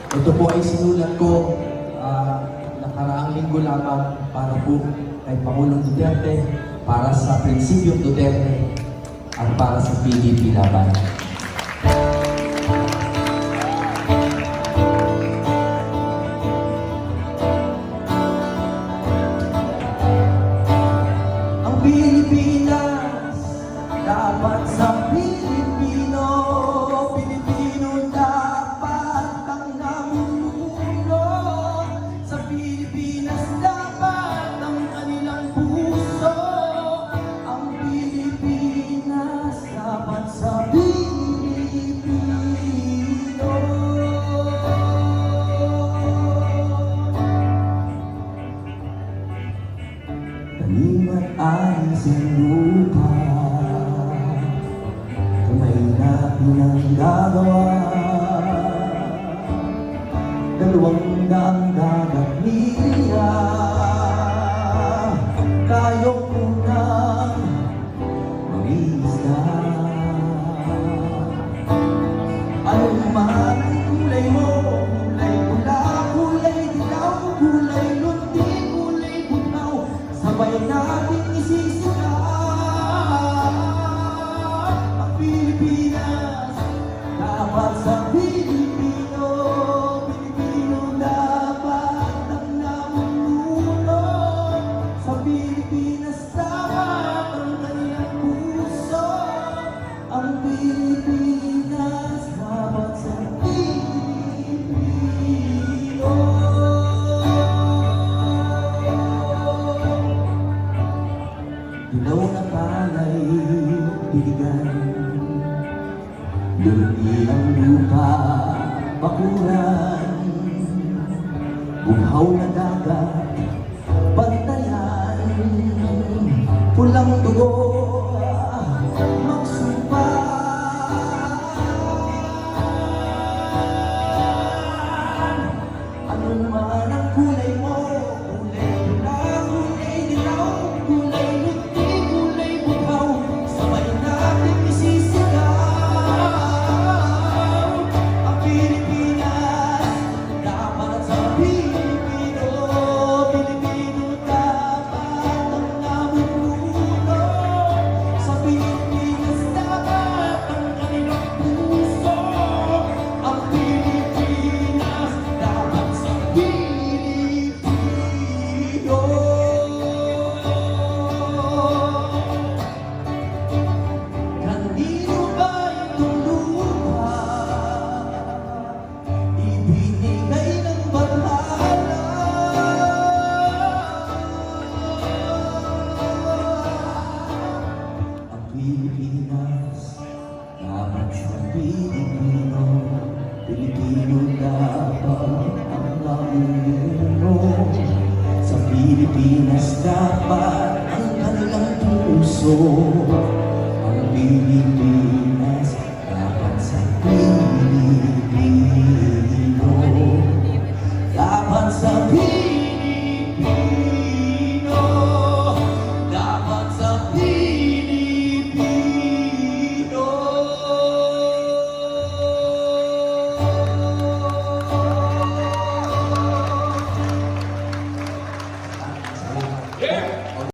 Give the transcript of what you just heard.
Ito po ay sinulat ko nakaraang linggo lamang para po kay Pangulong Duterte, para sa Prinsipiong Duterte, at para sa PDP Laban. Ang Pilipinas dapat sa Pilipino, Pilipino dapat ang namumuno. Sa Pilipinas dapat ang kanilang puso. Ang Pilipinas dapat sa Pilipino. Tanim at alis ang lupa, kamay na pinanggagawa. Dalawang daang dagat niya, kayong unang mangisda. Anong man ang kulay mo, kulay pula, kulay dilaw, kulay luti, kulay butaw, sabay natin isisigaw. Ang Pilipinas dapat sa Pilipino, Pilipino dapat ang namumuno. Sa Pilipinas dapat ang kanilang puso. Ang Pilipinas dapat sa Pilipino. Dilaw na palay, biligan, luti ang lupa, bakuran, buhaw na dagat, bantayan, pulang dugo, magsumpa. Ano naman ang kulay mo, kulay pula, kulay dilaw, kulay luti, kulay buhaw, sabay natin isisigaw. Ang Pilipinas dapat sa Pilipino, Pilipino dapat ang namumuno. Sa Pilipinas dapat ang kanilang puso. Ang Pilipinas dapat sa Pilipino. Kanino ba itong lupa ibinigay ng bathala? Ang Pilipinas dapat sa Pilipino, Pilipino dapat ang namumuno. Sa Pilipinas dapat ang kanilang puso.